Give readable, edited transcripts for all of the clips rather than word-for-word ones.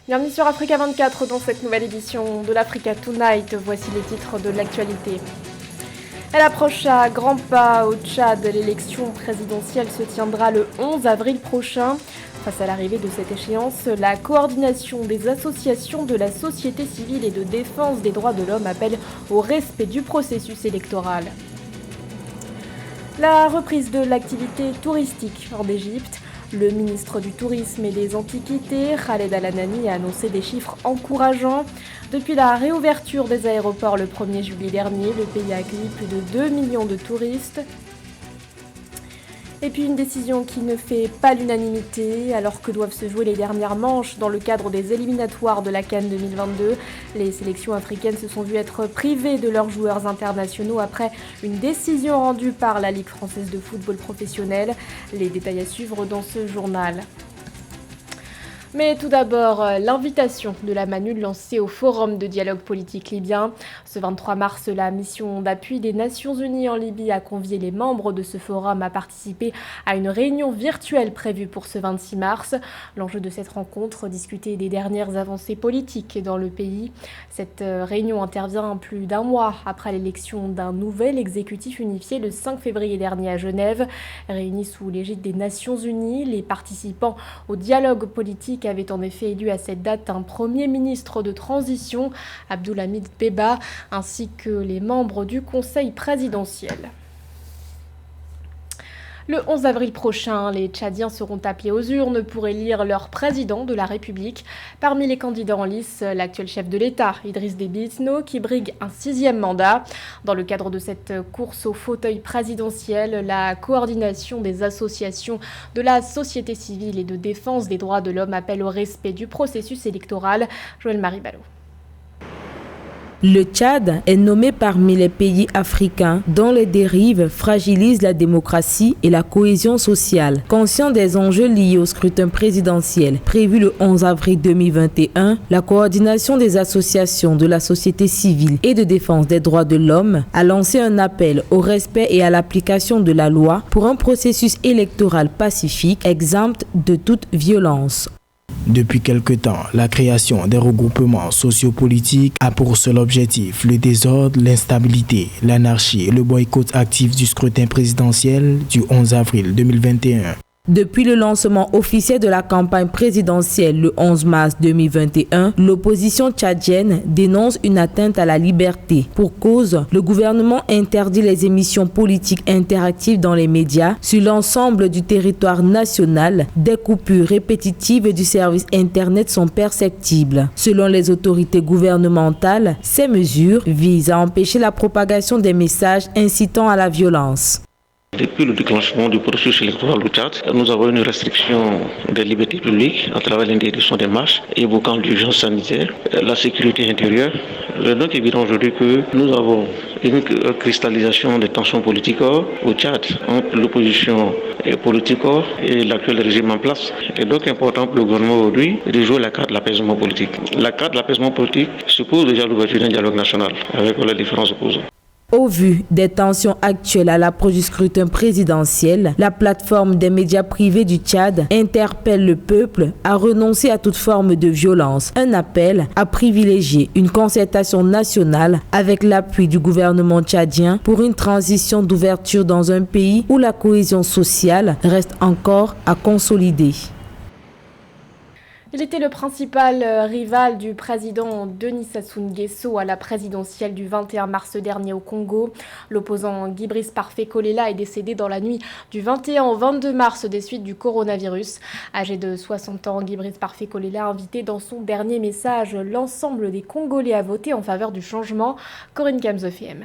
Bienvenue sur Africa 24 dans cette nouvelle édition de l'Africa Tonight. Voici les titres de l'actualité. Elle approche à grands pas au Tchad. L'élection présidentielle se tiendra le 11 avril prochain. Face à l'arrivée de cette échéance, la coordination des associations de la société civile et de défense des droits de l'homme appelle au respect du processus électoral. La reprise de l'activité touristique en Égypte. Le ministre du Tourisme et des Antiquités, Khaled Al-Anani, a annoncé des chiffres encourageants. Depuis la réouverture des aéroports le 1er juillet dernier, le pays a accueilli plus de 2 millions de touristes. Et puis une décision qui ne fait pas l'unanimité, alors que doivent se jouer les dernières manches dans le cadre des éliminatoires de la CAN 2022. Les sélections africaines se sont vues être privées de leurs joueurs internationaux après une décision rendue par la Ligue française de football professionnel. Les détails à suivre dans ce journal. Mais tout d'abord, l'invitation de la MANUL lancée au Forum de dialogue politique libyen. Ce 23 mars, la mission d'appui des Nations Unies en Libye a convié les membres de ce forum à participer à une réunion virtuelle prévue pour ce 26 mars. L'enjeu de cette rencontre, discuter des dernières avancées politiques dans le pays. Cette réunion intervient plus d'un mois après l'élection d'un nouvel exécutif unifié le 5 février dernier à Genève. Réunis sous l'égide des Nations Unies, les participants au dialogue politique avait en effet élu à cette date un premier ministre de transition, Abdulhamid Beba, ainsi que les membres du Conseil présidentiel. Le 11 avril prochain, les Tchadiens seront appelés aux urnes pour élire leur président de la République. Parmi les candidats en lice, l'actuel chef de l'État, Idriss Déby Itno, qui brigue un 6e mandat. Dans le cadre de cette course au fauteuil présidentiel, la coordination des associations de la société civile et de défense des droits de l'homme appelle au respect du processus électoral. Joël-Marie Ballot. Le Tchad est nommé parmi les pays africains dont les dérives fragilisent la démocratie et la cohésion sociale. Conscient des enjeux liés au scrutin présidentiel prévu le 11 avril 2021, la coordination des associations de la société civile et de défense des droits de l'homme a lancé un appel au respect et à l'application de la loi pour un processus électoral pacifique, exempt de toute violence. Depuis quelque temps, la création des regroupements sociopolitiques a pour seul objectif le désordre, l'instabilité, l'anarchie et le boycott actif du scrutin présidentiel du 11 avril 2021. Depuis le lancement officiel de la campagne présidentielle le 11 mars 2021, l'opposition tchadienne dénonce une atteinte à la liberté. Pour cause, le gouvernement interdit les émissions politiques interactives dans les médias sur l'ensemble du territoire national. Des coupures répétitives du service Internet sont perceptibles. Selon les autorités gouvernementales, ces mesures visent à empêcher la propagation des messages incitant à la violence. Depuis le déclenchement du processus électoral au Tchad, nous avons une restriction des libertés publiques à travers l'interdiction des marches, évoquant l'urgence sanitaire, la sécurité intérieure. Il est donc évident aujourd'hui que nous avons une cristallisation des tensions politiques au Tchad entre l'opposition politique et l'actuel régime en place. Il est donc important pour le gouvernement aujourd'hui de jouer la carte de l'apaisement politique. La carte de l'apaisement politique suppose déjà l'ouverture d'un dialogue national avec les différents opposants. Au vu des tensions actuelles à l'approche du scrutin présidentiel, la plateforme des médias privés du Tchad interpelle le peuple à renoncer à toute forme de violence. Un appel à privilégier une concertation nationale avec l'appui du gouvernement tchadien pour une transition d'ouverture dans un pays où la cohésion sociale reste encore à consolider. Il était le principal rival du président Denis Sassou Nguesso à la présidentielle du 21 mars dernier au Congo. L'opposant Guy Brice Parfait Kolela est décédé dans la nuit du 21 au 22 mars des suites du coronavirus. Âgé de 60 ans, Guy Brice Parfait Kolela a invité dans son dernier message l'ensemble des Congolais à voter en faveur du changement. Corinne Kamzo FM.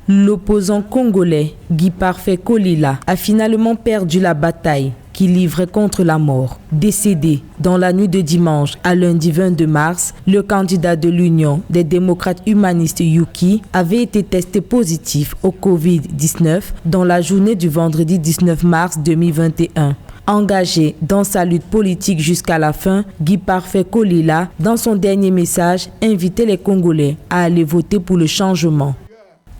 L'opposant congolais Guy Parfait Kolela a finalement perdu la bataille qui livrait contre la mort. Décédé dans la nuit de dimanche à lundi 22 mars, le candidat de l'Union des démocrates humanistes Yuki avait été testé positif au Covid-19 dans la journée du vendredi 19 mars 2021. Engagé dans sa lutte politique jusqu'à la fin, Guy Parfait Kolela, dans son dernier message, invitait les Congolais à aller voter pour le changement.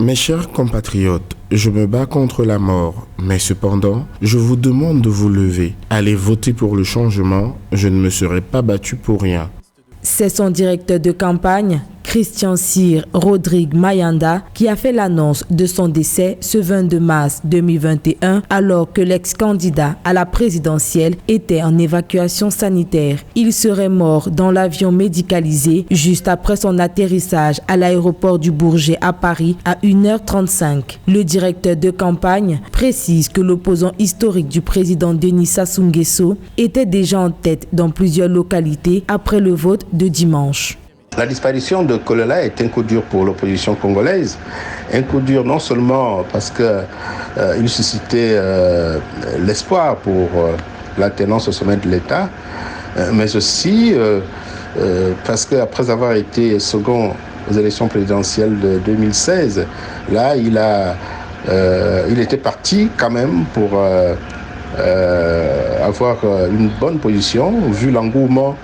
Mes chers compatriotes, Je me bats contre la mort, mais cependant, je vous demande de vous lever. Allez voter pour le changement, je ne me serai pas battu pour rien. C'est son directeur de campagne, Christian Cyr Rodrigue Mayanda, qui a fait l'annonce de son décès ce 22 mars 2021 alors que l'ex-candidat à la présidentielle était en évacuation sanitaire. Il serait mort dans l'avion médicalisé juste après son atterrissage à l'aéroport du Bourget à Paris à 1h35. Le directeur de campagne précise que l'opposant historique du président Denis Sassou Nguesso était déjà en tête dans plusieurs localités après le vote de dimanche. La disparition de Kolela est un coup dur pour l'opposition congolaise. Un coup dur non seulement parce qu'il suscitait l'espoir pour la tenance au sommet de l'État, mais aussi parce qu'après avoir été second aux élections présidentielles de 2016, là, il était parti quand même pour avoir une bonne position, vu l'engouement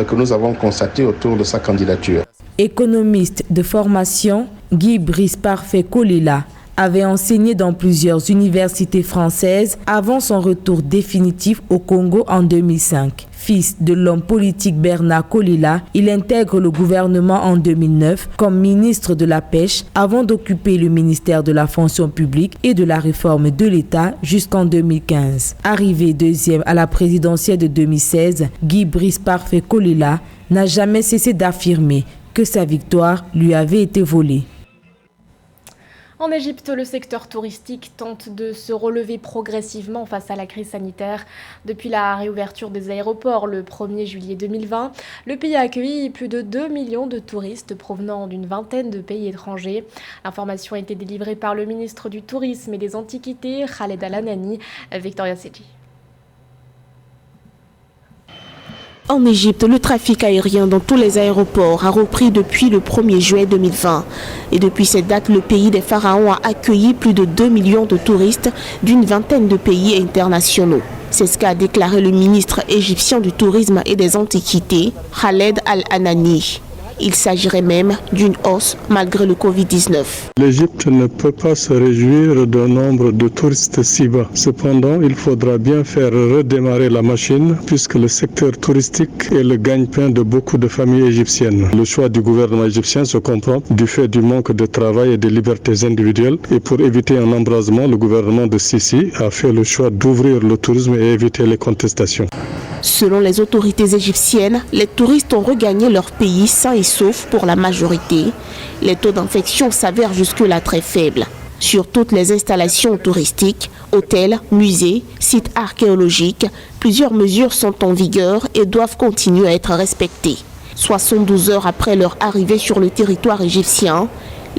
que nous avons constaté autour de sa candidature. Économiste de formation, Guy Brice Parfait Kolela avait enseigné dans plusieurs universités françaises avant son retour définitif au Congo en 2005. Fils de l'homme politique Bernard Kolela, il intègre le gouvernement en 2009 comme ministre de la Pêche avant d'occuper le ministère de la Fonction publique et de la réforme de l'État jusqu'en 2015. Arrivé deuxième à la présidentielle de 2016, Guy Brice Parfait Kolela n'a jamais cessé d'affirmer que sa victoire lui avait été volée. En Égypte, le secteur touristique tente de se relever progressivement face à la crise sanitaire. Depuis la réouverture des aéroports le 1er juillet 2020, le pays a accueilli plus de 2 millions de touristes provenant d'une vingtaine de pays étrangers. L'information a été délivrée par le ministre du Tourisme et des Antiquités, Khaled Al-Anani, Victoria Sedji. En Égypte, le trafic aérien dans tous les aéroports a repris depuis le 1er juillet 2020. Et depuis cette date, le pays des pharaons a accueilli plus de 2 millions de touristes d'une vingtaine de pays internationaux. C'est ce qu'a déclaré le ministre égyptien du Tourisme et des Antiquités, Khaled Al-Anani. Il s'agirait même d'une hausse malgré le Covid-19. L'Égypte ne peut pas se réjouir d'un nombre de touristes si bas. Cependant, il faudra bien faire redémarrer la machine puisque le secteur touristique est le gagne-pain de beaucoup de familles égyptiennes. Le choix du gouvernement égyptien se comprend du fait du manque de travail et des libertés individuelles. Et pour éviter un embrasement, le gouvernement de Sisi a fait le choix d'ouvrir le tourisme et éviter les contestations. Selon les autorités égyptiennes, les touristes ont regagné leur pays sains et saufs pour la majorité. Les taux d'infection s'avèrent jusque-là très faibles. Sur toutes les installations touristiques, hôtels, musées, sites archéologiques, plusieurs mesures sont en vigueur et doivent continuer à être respectées. 72 heures après leur arrivée sur le territoire égyptien,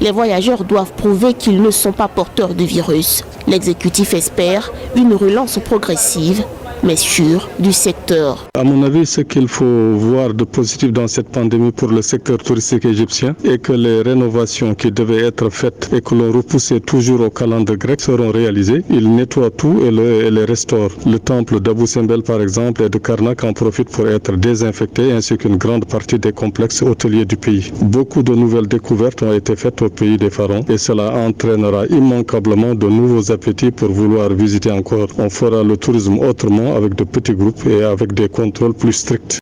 les voyageurs doivent prouver qu'ils ne sont pas porteurs de virus. L'exécutif espère une relance progressive mais sûre du secteur. À mon avis, ce qu'il faut voir de positif dans cette pandémie pour le secteur touristique égyptien est que les rénovations qui devaient être faites et que l'on repoussait toujours au calendrier grec seront réalisées. Ils nettoient tout et les restaurent. Le temple d'Abou Simbel, par exemple, et de Karnak en profite pour être désinfecté, ainsi qu'une grande partie des complexes hôteliers du pays. Beaucoup de nouvelles découvertes ont été faites au pays des pharaons et cela entraînera immanquablement de nouveaux appétits pour vouloir visiter encore. On fera le tourisme autrement, avec de petits groupes et avec des contrôles plus stricts.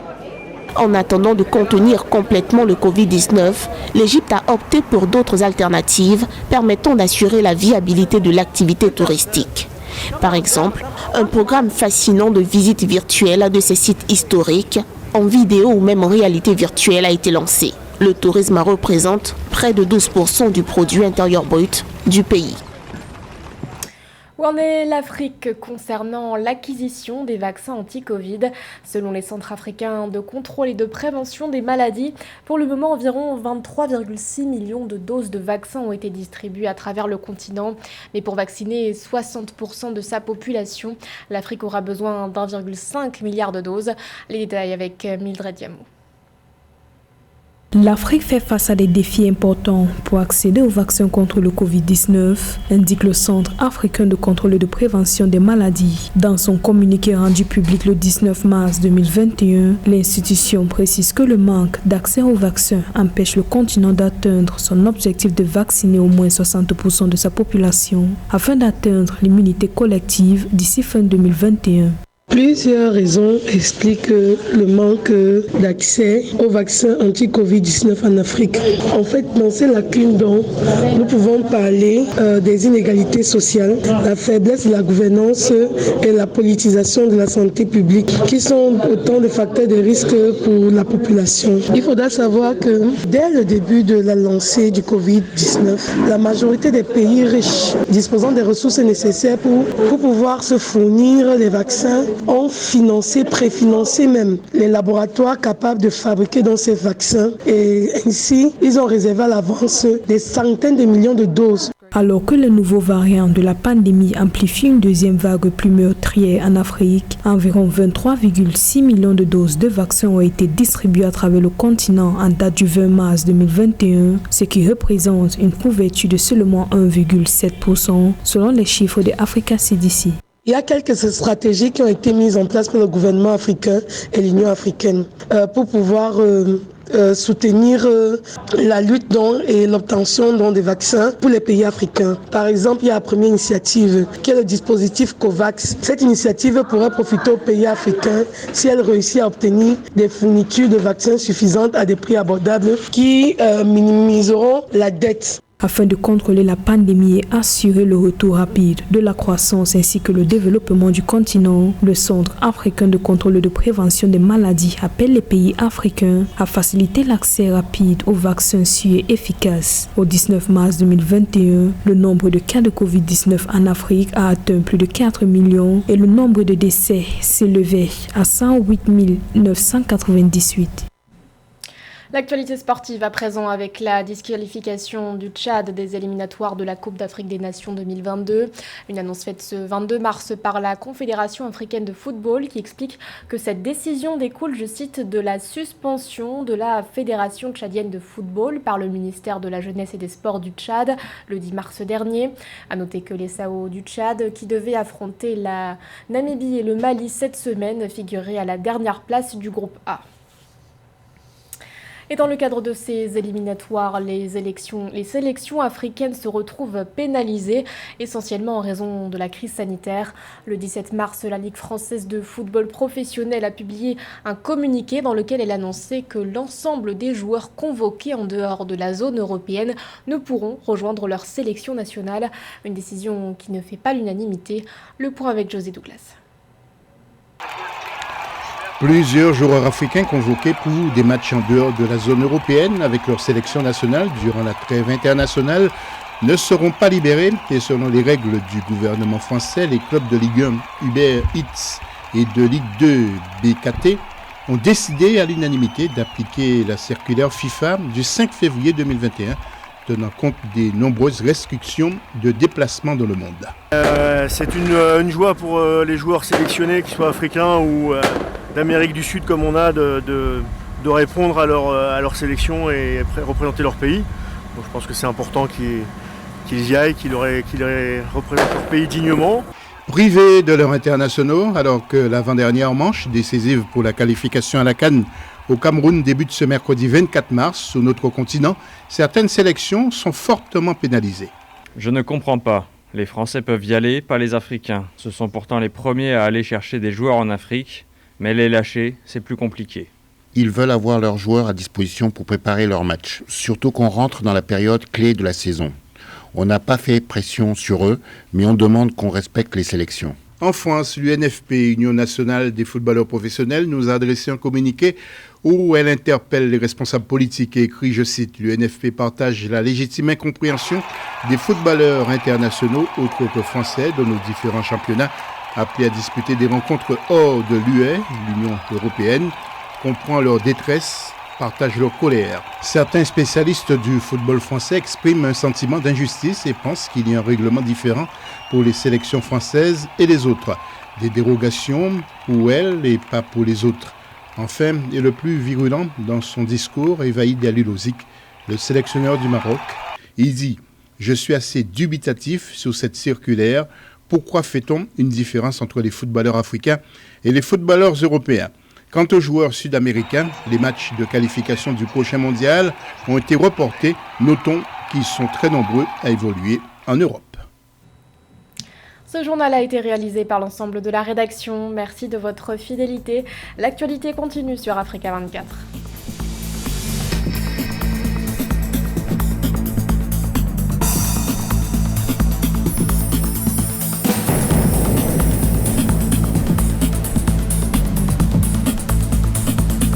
En attendant de contenir complètement le Covid-19, l'Égypte a opté pour d'autres alternatives permettant d'assurer la viabilité de l'activité touristique. Par exemple, un programme fascinant de visites virtuelles de ces sites historiques, en vidéo ou même en réalité virtuelle, a été lancé. Le tourisme représente près de 12% du produit intérieur brut du pays. Où en est l'Afrique concernant l'acquisition des vaccins anti-Covid? Selon les centres africains de contrôle et de prévention des maladies, pour le moment, environ 23,6 millions de doses de vaccins ont été distribuées à travers le continent. Mais pour vacciner 60% de sa population, l'Afrique aura besoin d'1,5 milliard de doses. Les détails avec Mildred Diamou. L'Afrique fait face à des défis importants pour accéder au vaccin contre le Covid-19, indique le Centre africain de contrôle et de prévention des maladies. Dans son communiqué rendu public le 19 mars 2021, l'institution précise que le manque d'accès au vaccin empêche le continent d'atteindre son objectif de vacciner au moins 60% de sa population afin d'atteindre l'immunité collective d'ici fin 2021. Plusieurs raisons expliquent le manque d'accès au vaccin anti-Covid-19 en Afrique. En fait, dans ces lacunes dont nous pouvons parler des inégalités sociales, la faiblesse de la gouvernance et la politisation de la santé publique, qui sont autant de facteurs de risque pour la population. Il faudra savoir que dès le début de la lancée du Covid-19, la majorité des pays riches disposant des ressources nécessaires pour pouvoir se fournir les vaccins ont préfinancé même les laboratoires capables de fabriquer dans ces vaccins et ainsi ils ont réservé à l'avance des centaines de millions de doses. Alors que le nouveau variant de la pandémie amplifie une deuxième vague plus meurtrière en Afrique, environ 23,6 millions de doses de vaccins ont été distribuées à travers le continent en date du 20 mars 2021, ce qui représente une couverture de seulement 1,7% selon les chiffres de Africa CDC. Il y a quelques stratégies qui ont été mises en place par le gouvernement africain et l'Union africaine pour pouvoir soutenir la lutte et l'obtention des vaccins pour les pays africains. Par exemple, il y a la première initiative qui est le dispositif COVAX. Cette initiative pourrait profiter aux pays africains si elle réussit à obtenir des fournitures de vaccins suffisantes à des prix abordables qui minimiseront la dette. Afin de contrôler la pandémie et assurer le retour rapide de la croissance ainsi que le développement du continent, le Centre africain de contrôle et de prévention des maladies appelle les pays africains à faciliter l'accès rapide aux vaccins sûrs et efficaces. Au 19 mars 2021, le nombre de cas de Covid-19 en Afrique a atteint plus de 4 millions et le nombre de décès s'élevait à 108 998. L'actualité sportive à présent avec la disqualification du Tchad des éliminatoires de la Coupe d'Afrique des Nations 2022. Une annonce faite ce 22 mars par la Confédération africaine de football qui explique que cette décision découle, je cite, de la suspension de la Fédération tchadienne de football par le ministère de la Jeunesse et des Sports du Tchad le 10 mars dernier. À noter que les Sao du Tchad, qui devaient affronter la Namibie et le Mali cette semaine, figuraient à la dernière place du groupe A. Et dans le cadre de ces éliminatoires, les sélections africaines se retrouvent pénalisées, essentiellement en raison de la crise sanitaire. Le 17 mars, la Ligue française de football professionnel a publié un communiqué dans lequel elle annonçait que l'ensemble des joueurs convoqués en dehors de la zone européenne ne pourront rejoindre leur sélection nationale. Une décision qui ne fait pas l'unanimité. Le point avec José Douglas. Plusieurs joueurs africains convoqués pour des matchs en dehors de la zone européenne avec leur sélection nationale durant la trêve internationale ne seront pas libérés et selon les règles du gouvernement français, les clubs de Ligue 1 Uber Eats et de Ligue 2 BKT ont décidé à l'unanimité d'appliquer la circulaire FIFA du 5 février 2021 tenant compte des nombreuses restrictions de déplacement dans le monde. C'est une joie pour les joueurs sélectionnés, qu'ils soient africains ou d'Amérique du Sud comme on a, de répondre à leur sélection et représenter leur pays. Donc je pense que c'est important qu'ils y aillent, qu'ils représentent leur pays dignement. Privés de leurs internationaux, alors que l'avant-dernière manche décisive pour la qualification à la CAN au Cameroun débute ce mercredi 24 mars sur notre continent, certaines sélections sont fortement pénalisées. Je ne comprends pas. Les Français peuvent y aller, pas les Africains. Ce sont pourtant les premiers à aller chercher des joueurs en Afrique, mais les lâcher, c'est plus compliqué. Ils veulent avoir leurs joueurs à disposition pour préparer leur match, surtout qu'on rentre dans la période clé de la saison. On n'a pas fait pression sur eux, mais on demande qu'on respecte les sélections. En France, l'UNFP, Union nationale des footballeurs professionnels, nous a adressé un communiqué où elle interpelle les responsables politiques et écrit, je cite, « L'UNFP partage la légitime incompréhension des footballeurs internationaux, autres que français, de nos différents championnats, appelés à disputer des rencontres hors de l'UE, l'Union européenne, comprend leur détresse, partage leur colère. Certains spécialistes du football français expriment un sentiment d'injustice et pensent qu'il y a un règlement différent pour les sélections françaises et les autres. Des dérogations pour elles et pas pour les autres. Enfin, et le plus virulent dans son discours, Evaïd Alilozic, le sélectionneur du Maroc, il dit « Je suis assez dubitatif sur cette circulaire. Pourquoi fait-on une différence entre les footballeurs africains et les footballeurs européens ? Quant aux joueurs sud-américains, les matchs de qualification du prochain mondial ont été reportés. Notons qu'ils sont très nombreux à évoluer en Europe. » Ce journal a été réalisé par l'ensemble de la rédaction. Merci de votre fidélité. L'actualité continue sur Africa 24.